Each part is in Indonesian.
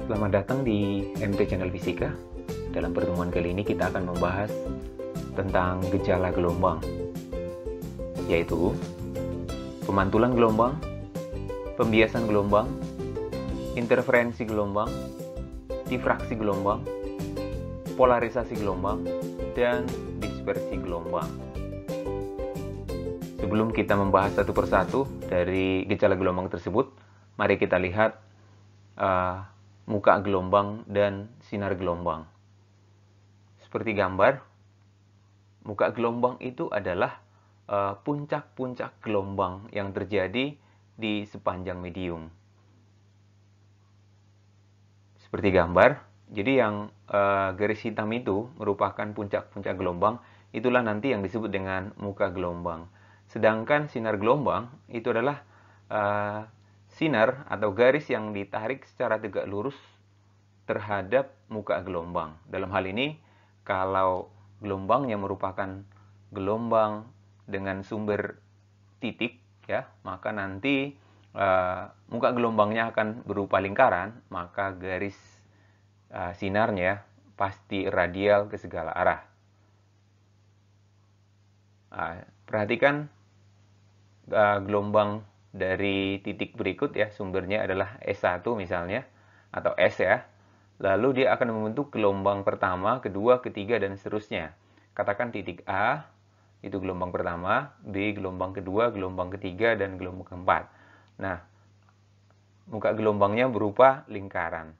Selamat datang di MT Channel Fisika. Dalam pertemuan kali ini kita akan membahas tentang gejala gelombang, yaitu pemantulan gelombang, pembiasan gelombang, interferensi gelombang, difraksi gelombang, polarisasi gelombang, dan dispersi gelombang. Sebelum kita membahas satu persatu dari gejala gelombang tersebut, mari kita lihat muka gelombang dan sinar gelombang. Seperti gambar, muka gelombang itu adalah puncak-puncak gelombang yang terjadi di sepanjang medium. Seperti gambar, jadi yang garis hitam itu merupakan puncak-puncak gelombang, itulah nanti yang disebut dengan muka gelombang. Sedangkan sinar gelombang itu adalah sinar atau garis yang ditarik secara tegak lurus terhadap muka gelombang. Dalam hal ini, kalau gelombangnya merupakan gelombang dengan sumber titik, ya, maka nanti muka gelombangnya akan berupa lingkaran, maka garis sinarnya pasti radial ke segala arah. Perhatikan gelombang dari titik berikut, ya, sumbernya adalah S1 misalnya, atau S, ya. Lalu dia akan membentuk gelombang pertama, kedua, ketiga, dan seterusnya. Katakan titik A, itu gelombang pertama, B gelombang kedua, gelombang ketiga, dan gelombang keempat. Nah, muka gelombangnya berupa lingkaran.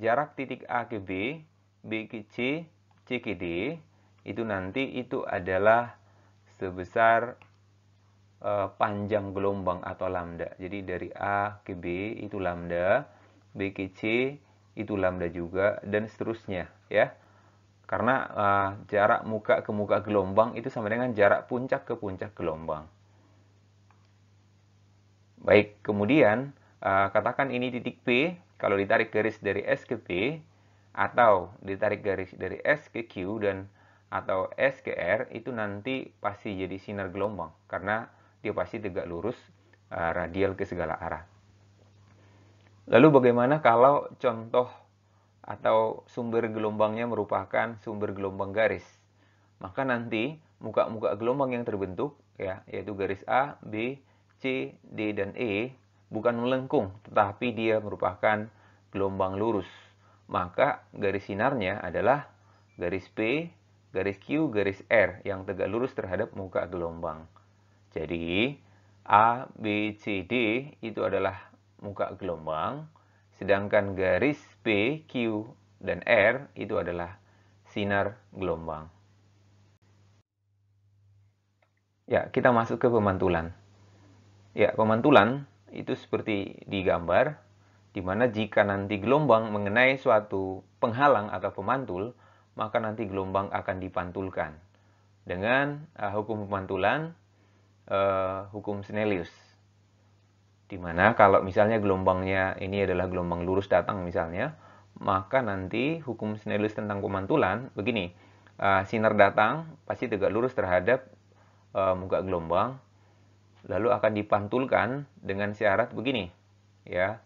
Jarak titik A ke B, B ke C, C ke D, itu nanti itu adalah sebesar panjang gelombang atau lambda. Jadi dari A ke B itu lambda, B ke C itu lambda juga, dan seterusnya, ya. Karena jarak muka ke muka gelombang itu sama dengan jarak puncak ke puncak gelombang. Baik, kemudian katakan ini titik P, kalau ditarik garis dari S ke P, atau ditarik garis dari S ke Q, dan atau S ke R, itu nanti pasti jadi sinar gelombang, karena dia pasti tegak lurus, radial ke segala arah. Lalu bagaimana kalau contoh atau sumber gelombangnya merupakan sumber gelombang garis? Maka nanti muka-muka gelombang yang terbentuk, ya, yaitu garis A, B, C, D, dan E, bukan melengkung, tetapi dia merupakan gelombang lurus. Maka garis sinarnya adalah garis P, garis Q, garis R yang tegak lurus terhadap muka gelombang. Jadi, A, B, C, D itu adalah muka gelombang, sedangkan garis P, Q, dan R itu adalah sinar gelombang. Ya, kita masuk ke pemantulan. Ya, pemantulan itu seperti di gambar, di mana jika nanti gelombang mengenai suatu penghalang atau pemantul, maka nanti gelombang akan dipantulkan dengan hukum pemantulan, hukum Snellius. Dimana kalau misalnya gelombangnya ini adalah gelombang lurus datang misalnya, maka nanti hukum Snellius tentang pemantulan begini, sinar datang pasti tegak lurus terhadap muka gelombang, lalu akan dipantulkan dengan syarat begini, ya.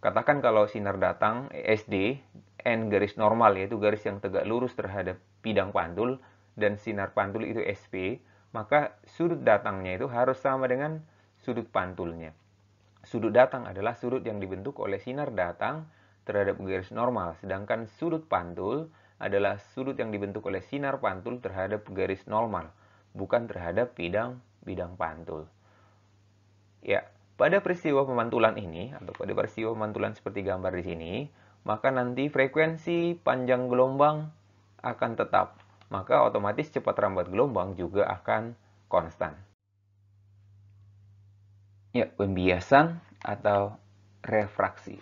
Katakan kalau sinar datang SD, N garis normal, yaitu garis yang tegak lurus terhadap bidang pantul, dan sinar pantul itu SP, maka sudut datangnya itu harus sama dengan sudut pantulnya. Sudut datang adalah sudut yang dibentuk oleh sinar datang terhadap garis normal, sedangkan sudut pantul adalah sudut yang dibentuk oleh sinar pantul terhadap garis normal, bukan terhadap bidang pantul. Ya, pada peristiwa pemantulan ini, atau pada peristiwa pemantulan seperti gambar di sini, maka nanti frekuensi panjang gelombang akan tetap, maka otomatis cepat rambat gelombang juga akan konstan. Ya, pembiasan atau refraksi.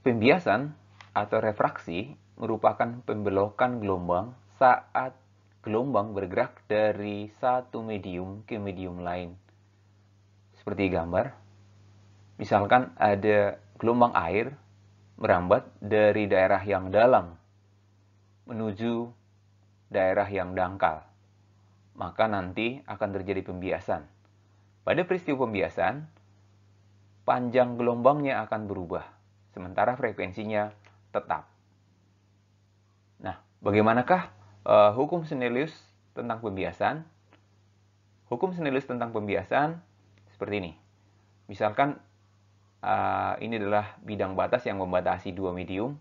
Pembiasan atau refraksi merupakan pembelokan gelombang saat gelombang bergerak dari satu medium ke medium lain. Seperti gambar, misalkan ada gelombang air merambat dari daerah yang dalam menuju daerah yang dangkal, maka nanti akan terjadi pembiasan. Pada peristiwa pembiasan, panjang gelombangnya akan berubah, sementara frekuensinya tetap. Nah, bagaimanakah hukum Snellius tentang pembiasan? Hukum Snellius tentang pembiasan seperti ini. Misalkan ini adalah bidang batas yang membatasi dua medium.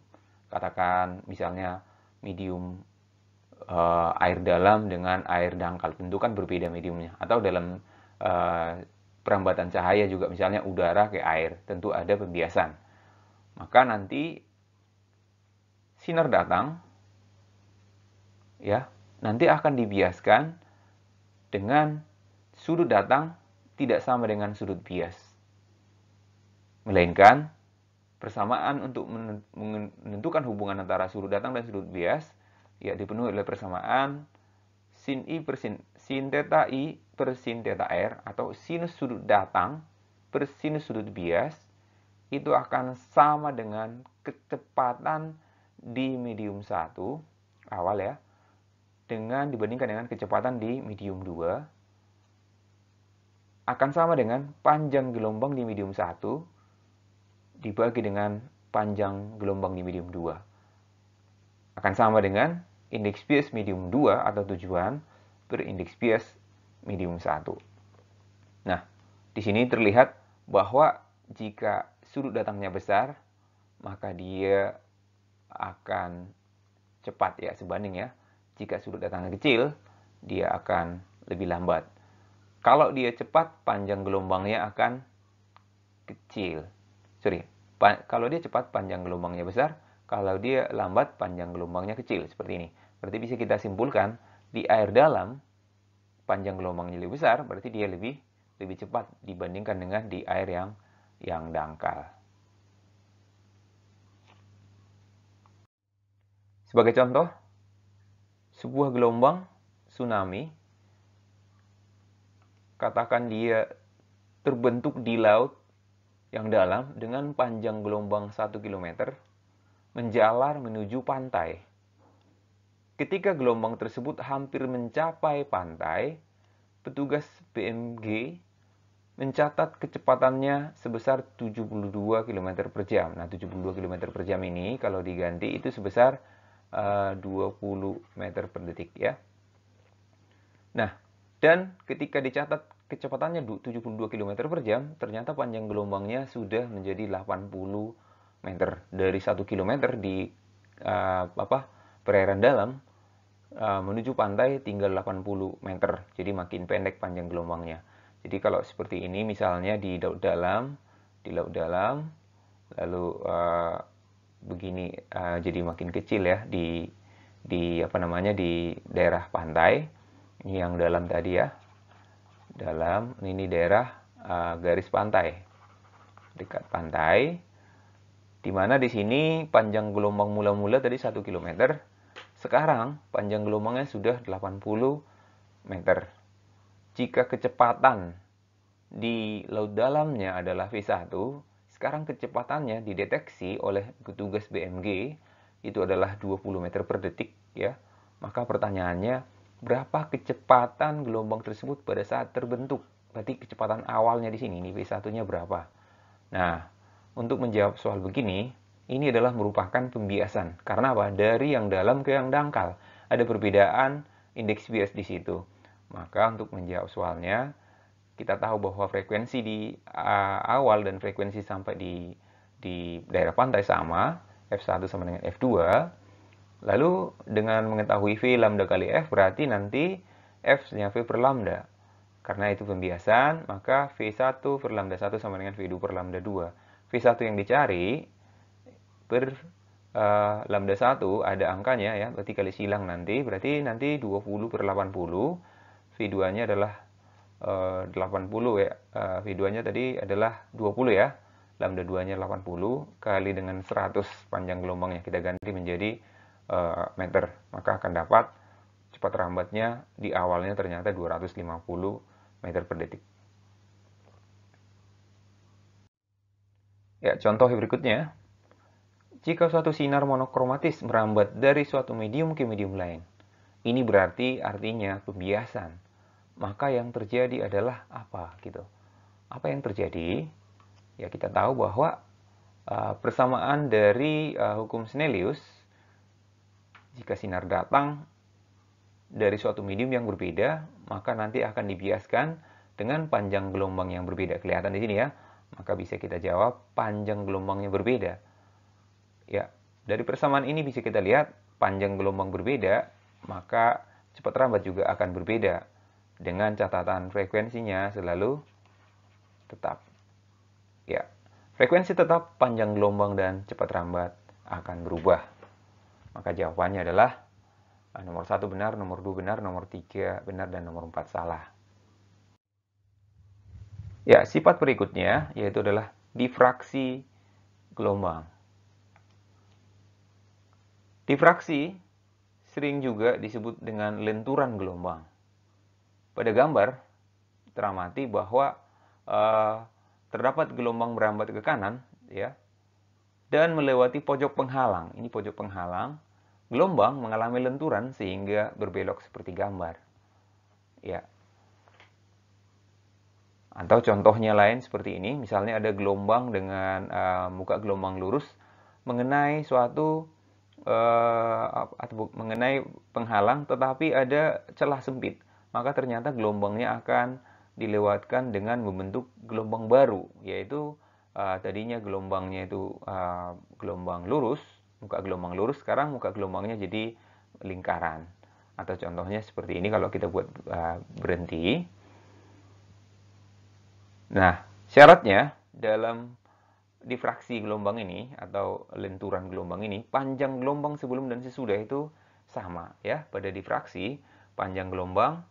Katakan misalnya medium air dalam dengan air dangkal. Tentu kan berbeda mediumnya. Atau dalam perambatan cahaya juga misalnya udara ke air. Tentu ada pembiasan. Maka nanti sinar datang ya, nanti akan dibiaskan dengan sudut datang tidak sama dengan sudut bias. Melainkan persamaan untuk menentukan hubungan antara sudut datang dan sudut bias ya dipenuhi oleh persamaan sin i per sin theta i per sin theta r, atau sinus sudut datang per sinus sudut bias itu akan sama dengan kecepatan di medium 1 awal ya, dibandingkan dengan kecepatan di medium 2 akan sama dengan panjang gelombang di medium 1 dibagi dengan panjang gelombang di medium 2. Akan sama dengan indeks bias medium 2 atau tujuan per indeks bias medium 1. Nah, di sini terlihat bahwa jika sudut datangnya besar, maka dia akan cepat ya, sebanding ya. Jika sudut datangnya kecil, dia akan lebih lambat. Kalau dia cepat, panjang gelombangnya akan kecil. Kalau dia cepat, panjang gelombangnya besar. Kalau dia lambat, panjang gelombangnya kecil. Seperti ini. Berarti bisa kita simpulkan, di air dalam, panjang gelombangnya lebih besar, berarti dia lebih cepat dibandingkan dengan di air yang dangkal. Sebagai contoh, sebuah gelombang tsunami, katakan dia terbentuk di laut yang dalam dengan panjang gelombang 1 km, menjalar menuju pantai. Ketika gelombang tersebut hampir mencapai pantai, petugas BMG mencatat kecepatannya sebesar 72 km per jam. Nah, 72 km per jam ini kalau diganti itu sebesar 20 meter per detik ya. Nah, dan ketika dicatat kecepatannya 72 km per jam, ternyata panjang gelombangnya sudah menjadi 80 meter. Dari 1 km di perairan dalam menuju pantai tinggal 80 meter. Jadi makin pendek panjang gelombangnya. Jadi kalau seperti ini misalnya di laut dalam, lalu begini jadi makin kecil ya di daerah pantai. Ini yang dalam tadi ya. Dalam ini daerah garis pantai. Dekat pantai. Di mana di sini panjang gelombang mula-mula tadi 1 km. Sekarang panjang gelombangnya sudah 80 meter. Jika kecepatan di laut dalamnya adalah V1, sekarang kecepatannya dideteksi oleh petugas BMG itu adalah 20 meter per detik ya. Maka pertanyaannya, berapa kecepatan gelombang tersebut pada saat terbentuk? Berarti kecepatan awalnya di sini, ini V1-nya berapa? Nah, untuk menjawab soal begini, ini adalah merupakan pembiasan. Karena apa? Dari yang dalam ke yang dangkal. Ada perbedaan indeks bias di situ. Maka untuk menjawab soalnya, kita tahu bahwa frekuensi di awal dan frekuensi sampai di daerah pantai sama, F1 sama dengan F2. Lalu dengan mengetahui V lambda kali F, berarti nanti F-nya V per lambda. Karena itu pembiasan, maka V1 per lambda 1 sama dengan V2 per lambda 2. V1 yang dicari per lambda 1 ada angkanya ya, berarti kali silang nanti, berarti nanti 20 per 80. V2-nya adalah 80 ya, V2-nya tadi adalah 20 ya, lambda 2-nya 80 kali dengan 100 panjang gelombangnya, kita ganti menjadi meter, maka akan dapat cepat rambatnya di awalnya ternyata 250 meter per detik. Ya, contoh berikutnya. Jika suatu sinar monokromatis merambat dari suatu medium ke medium lain, ini berarti artinya pembiasan. Maka yang terjadi adalah apa gitu? Apa yang terjadi? Ya, kita tahu bahwa persamaan dari hukum Snellius, jika sinar datang dari suatu medium yang berbeda, maka nanti akan dibiaskan dengan panjang gelombang yang berbeda. Kelihatan di sini ya. Maka bisa kita jawab panjang gelombangnya berbeda. Ya, dari persamaan ini bisa kita lihat panjang gelombang berbeda, maka cepat rambat juga akan berbeda. Dengan catatan frekuensinya selalu tetap. Ya, frekuensi tetap, panjang gelombang dan cepat rambat akan berubah. Maka jawabannya adalah nomor 1 benar, nomor 2 benar, nomor 3 benar, dan nomor 4 salah. Ya, sifat berikutnya yaitu adalah difraksi gelombang. Difraksi sering juga disebut dengan lenturan gelombang. Pada gambar teramati bahwa terdapat gelombang merambat ke kanan, ya, dan melewati pojok penghalang. Ini pojok penghalang. Gelombang mengalami lenturan sehingga berbelok seperti gambar. Ya. Atau contohnya lain seperti ini, misalnya ada gelombang dengan muka gelombang lurus mengenai suatu atau mengenai penghalang, tetapi ada celah sempit, maka ternyata gelombangnya akan dilewatkan dengan membentuk gelombang baru, yaitu tadinya gelombangnya itu gelombang lurus, muka gelombang lurus, sekarang muka gelombangnya jadi lingkaran. Atau contohnya seperti ini kalau kita buat berhenti. Nah, syaratnya dalam difraksi gelombang ini atau lenturan gelombang ini, panjang gelombang sebelum dan sesudah itu sama ya. Pada difraksi, panjang gelombang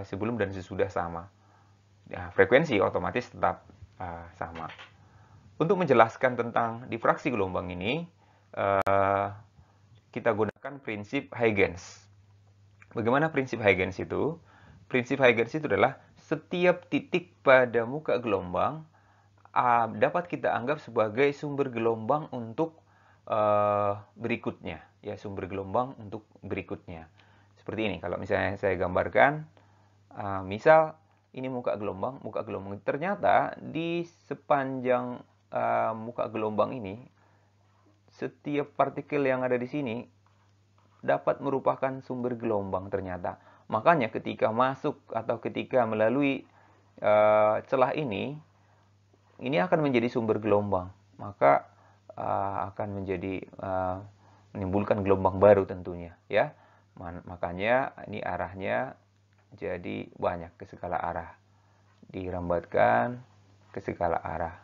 sebelum dan sesudah sama. Ya, frekuensi otomatis tetap sama. Untuk menjelaskan tentang difraksi gelombang ini, kita gunakan prinsip Huygens. Bagaimana prinsip Huygens itu? Prinsip Huygens itu adalah setiap titik pada muka gelombang dapat kita anggap sebagai sumber gelombang untuk berikutnya, ya, sumber gelombang untuk berikutnya. Seperti ini, kalau misalnya saya gambarkan, misal ini muka gelombang ternyata di sepanjang muka gelombang ini, setiap partikel yang ada di sini dapat merupakan sumber gelombang ternyata. Makanya ketika masuk atau ketika melalui celah ini akan menjadi sumber gelombang, maka akan menjadi menimbulkan gelombang baru tentunya, ya. Makanya ini arahnya jadi banyak ke segala arah, dirambatkan ke segala arah.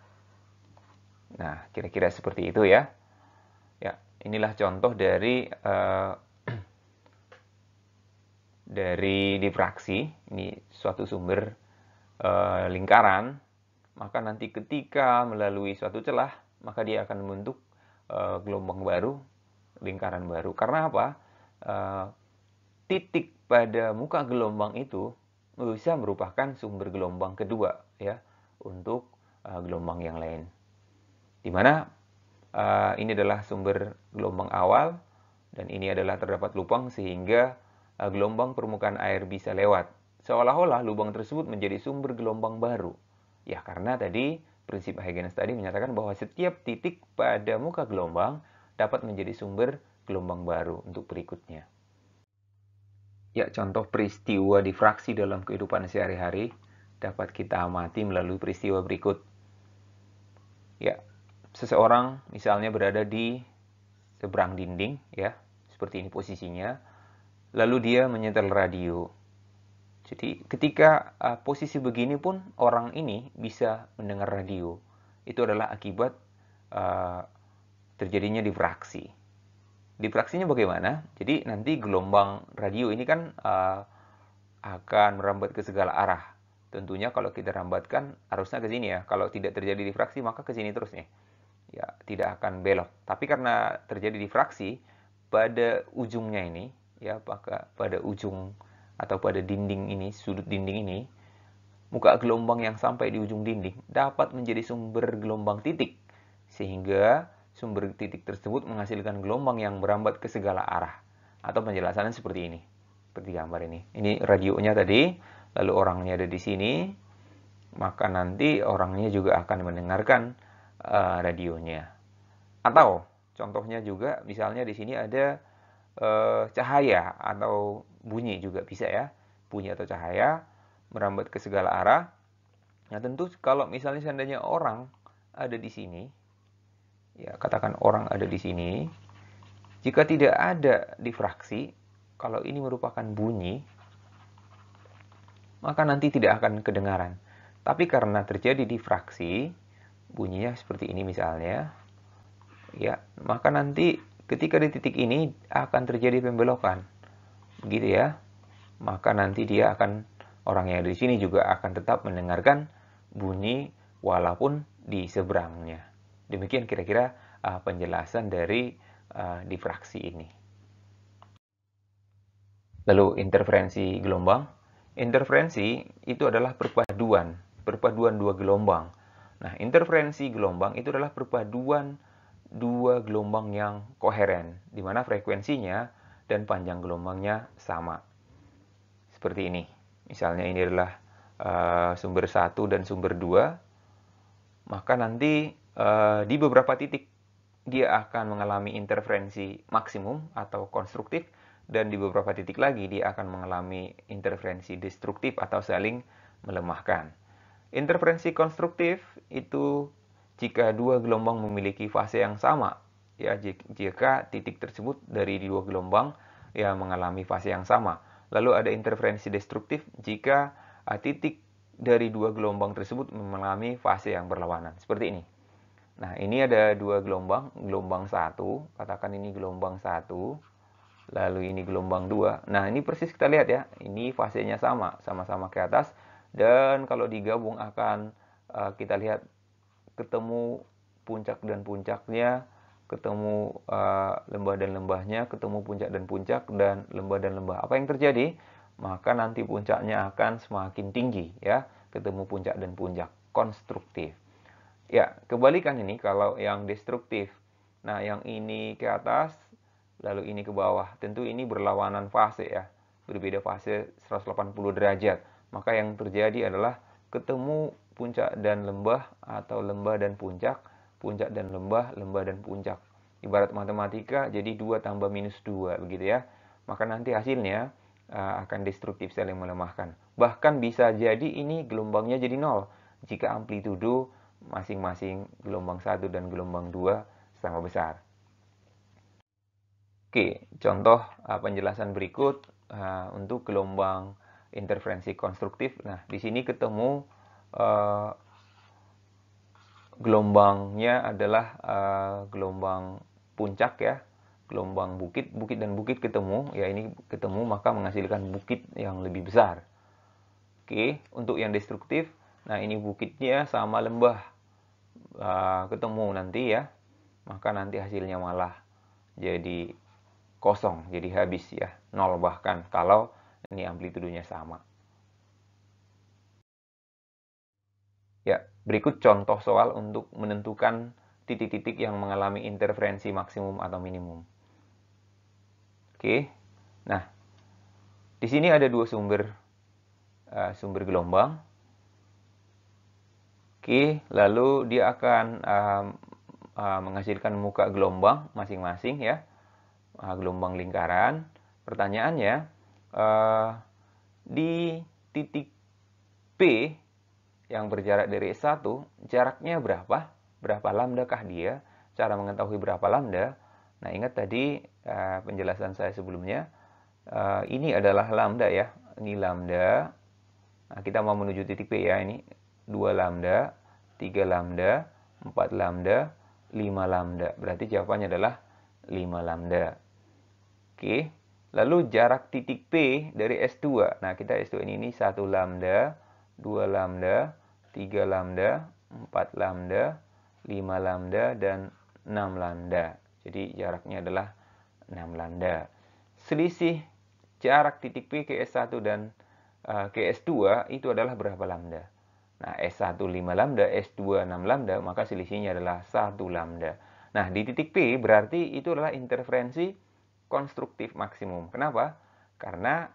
Nah, kira-kira seperti itu ya. Ya, inilah contoh dari dari difraksi. Ini suatu sumber lingkaran. Maka nanti ketika melalui suatu celah, maka dia akan membentuk gelombang baru, lingkaran baru. Karena apa? Titik pada muka gelombang itu bisa merupakan sumber gelombang kedua, ya, untuk gelombang yang lain. Dimana ini adalah sumber gelombang awal, dan ini adalah terdapat lubang sehingga gelombang permukaan air bisa lewat. Seolah-olah lubang tersebut menjadi sumber gelombang baru. Ya, karena tadi prinsip Huygens tadi menyatakan bahwa setiap titik pada muka gelombang dapat menjadi sumber gelombang baru untuk berikutnya. Ya, contoh peristiwa difraksi dalam kehidupan sehari-hari dapat kita amati melalui peristiwa berikut. Ya, seseorang misalnya berada di seberang dinding, ya, seperti ini posisinya, lalu dia menyetel radio. Jadi ketika posisi begini pun orang ini bisa mendengar radio. Itu adalah akibat terjadinya difraksi. Difraksinya bagaimana? Jadi nanti gelombang radio ini kan akan merambat ke segala arah. Tentunya kalau kita rambatkan harusnya ke sini ya. Kalau tidak terjadi difraksi maka ke sini terus nih. Ya, tidak akan belok. Tapi karena terjadi difraksi pada ujungnya ini, ya, pada ujung atau pada dinding ini, sudut dinding ini, muka gelombang yang sampai di ujung dinding dapat menjadi sumber gelombang titik, sehingga sumber titik tersebut menghasilkan gelombang yang merambat ke segala arah. Atau penjelasannya seperti ini, seperti gambar ini. Ini radionya tadi, lalu orangnya ada di sini, maka nanti orangnya juga akan mendengarkan radionya. Atau contohnya juga misalnya di sini ada cahaya atau bunyi juga bisa ya. Bunyi atau cahaya merambat ke segala arah. Nah, tentu kalau misalnya seandainya orang ada di sini, ya katakan orang ada di sini, jika tidak ada difraksi, kalau ini merupakan bunyi, maka nanti tidak akan kedengaran. Tapi karena terjadi difraksi, bunyinya seperti ini misalnya, ya, maka nanti ketika di titik ini akan terjadi pembelokan. Begitu ya. Maka nanti dia akan, orang yang ada di sini juga akan tetap mendengarkan bunyi walaupun di seberangnya. Demikian kira-kira penjelasan dari difraksi ini. Lalu interferensi gelombang. Interferensi itu adalah perpaduan dua gelombang. Nah, interferensi gelombang itu adalah perpaduan dua gelombang yang koheren, di mana frekuensinya dan panjang gelombangnya sama. Seperti ini. Misalnya ini adalah sumber 1 dan sumber 2, maka nanti di beberapa titik dia akan mengalami interferensi maksimum atau konstruktif, dan di beberapa titik lagi dia akan mengalami interferensi destruktif atau saling melemahkan. Interferensi konstruktif itu jika dua gelombang memiliki fase yang sama, ya, jika titik tersebut dari dua gelombang ya mengalami fase yang sama. Lalu ada interferensi destruktif jika titik dari dua gelombang tersebut mengalami fase yang berlawanan. Seperti ini. Nah, ini ada dua gelombang, gelombang 1, katakan ini gelombang 1, lalu ini gelombang 2. Nah, ini persis kita lihat ya, ini fasenya sama-sama ke atas, dan kalau digabung akan kita lihat ketemu puncak dan puncaknya, ketemu lembah dan lembahnya, ketemu puncak dan puncak, dan lembah dan lembah. Apa yang terjadi? Maka nanti puncaknya akan semakin tinggi ya, ketemu puncak dan puncak, konstruktif. Ya, kebalikan ini kalau yang destruktif. Nah, yang ini ke atas, lalu ini ke bawah. Tentu ini berlawanan fase ya. Berbeda fase 180 derajat. Maka yang terjadi adalah ketemu puncak dan lembah atau lembah dan puncak dan lembah dan puncak. Ibarat matematika, jadi 2 tambah minus 2, begitu ya. Maka nanti hasilnya akan destruktif, saling melemahkan. Bahkan bisa jadi ini gelombangnya jadi 0 jika amplitudo masing-masing gelombang 1 dan gelombang 2 sama besar. Oke, contoh penjelasan berikut untuk gelombang interferensi konstruktif. Nah, di sini ketemu gelombangnya adalah gelombang puncak ya, gelombang bukit dan bukit ketemu, ya ini ketemu maka menghasilkan bukit yang lebih besar. Oke, untuk yang destruktif, nah ini bukitnya sama lembah ketemu nanti ya, maka nanti hasilnya malah jadi kosong, jadi habis ya, 0 bahkan kalau ini amplitudonya sama. Ya, berikut contoh soal untuk menentukan titik-titik yang mengalami interferensi maksimum atau minimum. Oke, nah di sini ada dua sumber gelombang. Oke, lalu dia akan menghasilkan muka gelombang masing-masing ya, gelombang lingkaran. Pertanyaannya, di titik P yang berjarak dari S1, jaraknya berapa? Berapa lambda kah dia? Cara mengetahui berapa lambda? Nah, ingat tadi penjelasan saya sebelumnya, ini adalah lambda ya. Ini lambda. Nah, kita mau menuju titik P ya, ini 2 lambda, 3 lambda, 4 lambda, 5 lambda. Berarti jawabannya adalah 5 lambda. Oke. Lalu jarak titik P dari S2. Nah, kita S2 ini 1 lambda, 2 lambda, 3 lambda, 4 lambda, 5 lambda, dan 6 lambda. Jadi jaraknya adalah 6 lambda. Selisih jarak titik P ke S1 dan ke S2 itu adalah berapa lambda? Nah, S1 5 lambda, S2 6 lambda, maka selisihnya adalah 1 lambda. Nah, di titik P berarti itu adalah interferensi konstruktif maksimum. Kenapa? Karena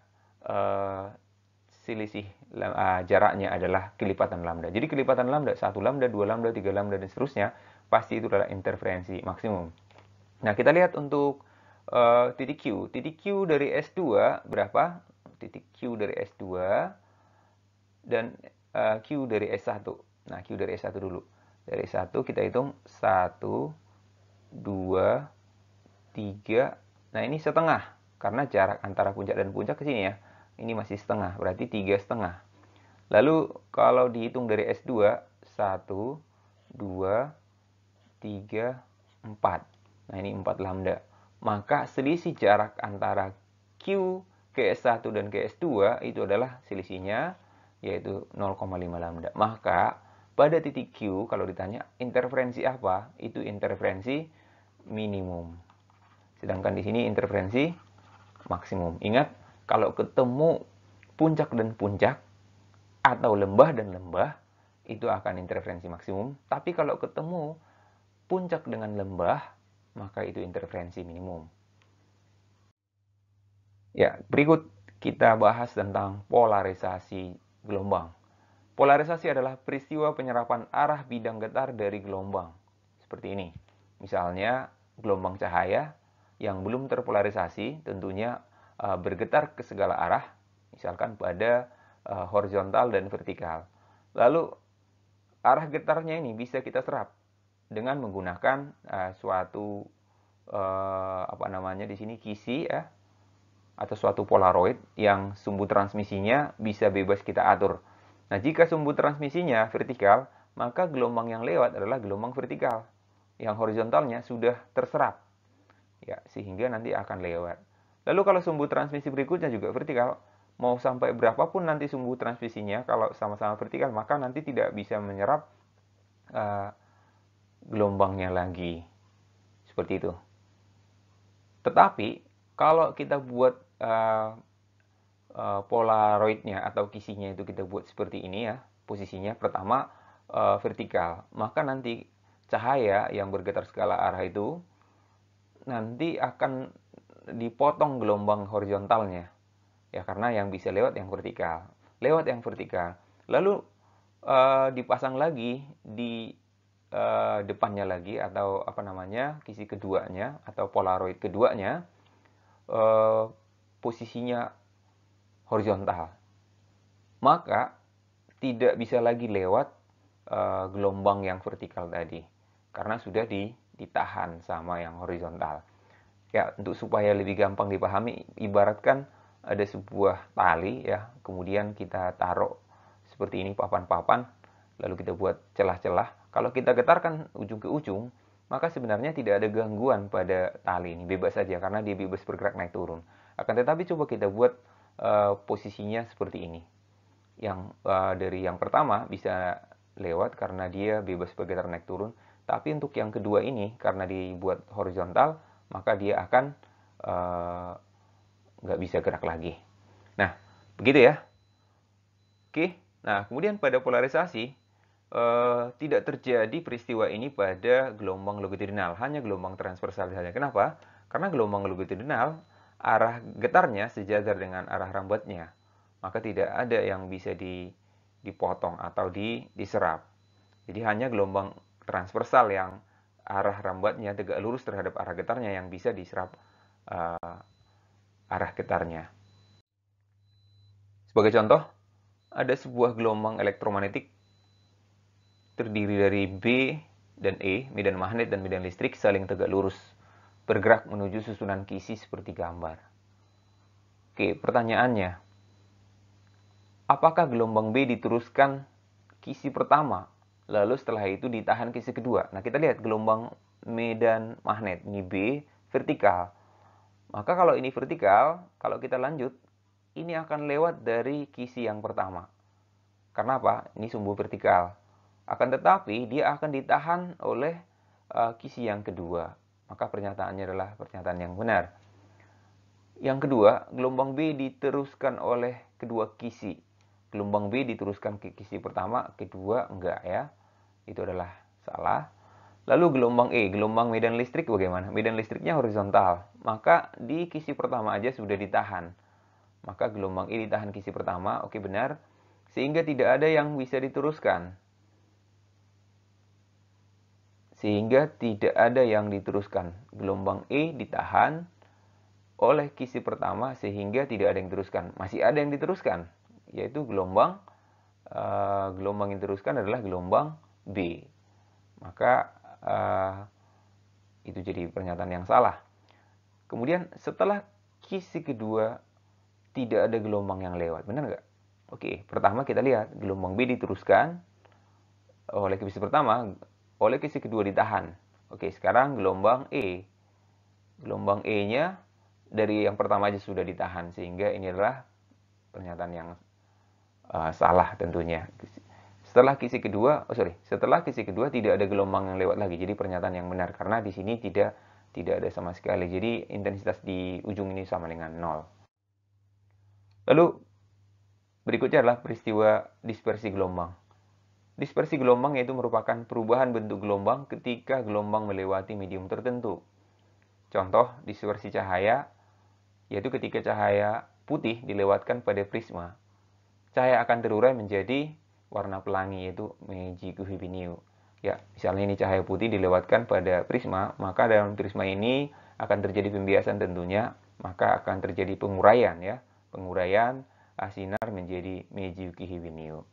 selisih jaraknya adalah kelipatan lambda. Jadi kelipatan lambda, 1 lambda, 2 lambda, 3 lambda, dan seterusnya, pasti itu adalah interferensi maksimum. Nah, kita lihat untuk titik Q. Titik Q dari S2 berapa? Titik Q dari S2 dan Q dari S1. Nah, Q dari S1 dulu. Dari S1 kita hitung 1, 2, 3. Nah, ini setengah. Karena jarak antara puncak dan puncak ke sini ya. Ini masih setengah, berarti 3,5. Lalu kalau dihitung dari S2, 1, 2, 3, 4. Nah, ini 4 lambda. Maka selisih jarak antara Q ke S1 dan ke S2 itu adalah selisihnya, yaitu 0,5 lambda. Maka pada titik Q, kalau ditanya interferensi apa, itu interferensi minimum. Sedangkan di sini interferensi maksimum. Ingat, kalau ketemu puncak dan puncak, atau lembah dan lembah, itu akan interferensi maksimum. Tapi kalau ketemu puncak dengan lembah, maka itu interferensi minimum. Ya, berikut kita bahas tentang polarisasi gelombang. Polarisasi adalah peristiwa penyerapan arah bidang getar dari gelombang. Seperti ini. Misalnya, gelombang cahaya yang belum terpolarisasi tentunya bergetar ke segala arah, misalkan pada horizontal dan vertikal. Lalu, arah getarnya ini bisa kita serap dengan menggunakan suatu di sini kisi ya, atau suatu polaroid yang sumbu transmisinya bisa bebas kita atur. Nah, jika sumbu transmisinya vertikal, maka gelombang yang lewat adalah gelombang vertikal. Yang horizontalnya sudah terserap. Ya, sehingga nanti akan lewat. Lalu kalau sumbu transmisi berikutnya juga vertikal, mau sampai berapapun nanti sumbu transmisinya, kalau sama-sama vertikal, maka nanti tidak bisa menyerap gelombangnya lagi. Seperti itu. Tetapi, kalau kita buat polaroidnya atau kisinya itu kita buat seperti ini ya, posisinya pertama vertikal, maka nanti cahaya yang bergetar segala arah itu nanti akan dipotong gelombang horizontalnya ya, karena yang bisa lewat yang vertikal, lalu dipasang lagi di depannya lagi, atau kisi keduanya atau polaroid keduanya posisinya horizontal, maka tidak bisa lagi lewat gelombang yang vertikal tadi, karena sudah ditahan sama yang horizontal. Ya, untuk supaya lebih gampang dipahami, ibaratkan ada sebuah tali ya, kemudian kita taruh seperti ini papan-papan, lalu kita buat celah-celah. Kalau kita getarkan ujung ke ujung, maka sebenarnya tidak ada gangguan pada tali ini, bebas saja karena dia bebas bergerak naik turun. Akan tetapi coba kita buat posisinya seperti ini. Yang dari yang pertama bisa lewat karena dia bebas bergetar naik turun, tapi untuk yang kedua ini karena dibuat horizontal, maka dia akan nggak bisa gerak lagi. Nah, begitu ya. Oke, nah kemudian pada polarisasi tidak terjadi peristiwa ini pada gelombang longitudinal, hanya gelombang transversal saja. Kenapa? Karena gelombang longitudinal arah getarnya sejajar dengan arah rambatnya, maka tidak ada yang bisa dipotong atau diserap. Jadi hanya gelombang transversal yang arah rambatnya tegak lurus terhadap arah getarnya yang bisa diserap arah getarnya. Sebagai contoh, ada sebuah gelombang elektromagnetik terdiri dari B dan E, medan magnet dan medan listrik saling tegak lurus, bergerak menuju susunan kisi seperti gambar. Oke, pertanyaannya, apakah gelombang B diteruskan kisi pertama, lalu setelah itu ditahan kisi kedua? Nah, kita lihat gelombang medan magnet, ini B, vertikal. Maka kalau ini vertikal, kalau kita lanjut, ini akan lewat dari kisi yang pertama. Karena apa? Ini sumbu vertikal. Akan tetapi, dia akan ditahan oleh kisi yang kedua. Maka pernyataannya adalah pernyataan yang benar. Yang kedua, gelombang B diteruskan oleh kedua kisi. Gelombang B diteruskan ke kisi pertama, kedua enggak ya. Itu adalah salah. Lalu gelombang E, gelombang medan listrik bagaimana? Medan listriknya horizontal. Maka di kisi pertama aja sudah ditahan. maka gelombang E ditahan kisi pertama, oke benar, sehingga tidak ada yang bisa diteruskan. Sehingga tidak ada yang diteruskan. Gelombang E ditahan oleh kisi pertama sehingga tidak ada yang diteruskan. Masih ada yang diteruskan, yaitu gelombang yang diteruskan adalah gelombang B. Maka itu jadi pernyataan yang salah. Kemudian setelah kisi kedua tidak ada gelombang yang lewat, benar nggak? Oke, pertama kita lihat gelombang B diteruskan oleh kisi pertama, oleh kisi kedua ditahan. Oke, sekarang gelombang E. Gelombang E-nya dari yang pertama aja sudah ditahan, sehingga ini adalah pernyataan yang salah tentunya. Setelah kisi kedua tidak ada gelombang yang lewat lagi. Jadi pernyataan yang benar karena di sini tidak ada sama sekali. Jadi intensitas di ujung ini sama dengan 0. Lalu berikutnya adalah peristiwa dispersi gelombang. Dispersi gelombang yaitu merupakan perubahan bentuk gelombang ketika gelombang melewati medium tertentu. Contoh dispersi cahaya yaitu ketika cahaya putih dilewatkan pada prisma. Cahaya akan terurai menjadi warna pelangi yaitu Meiji Kuhibiniu. Ya, misalnya ini cahaya putih dilewatkan pada prisma, maka dalam prisma ini akan terjadi pembiasan tentunya, maka akan terjadi penguraian ya, penguraian sinar menjadi Meiji Kuhibiniu.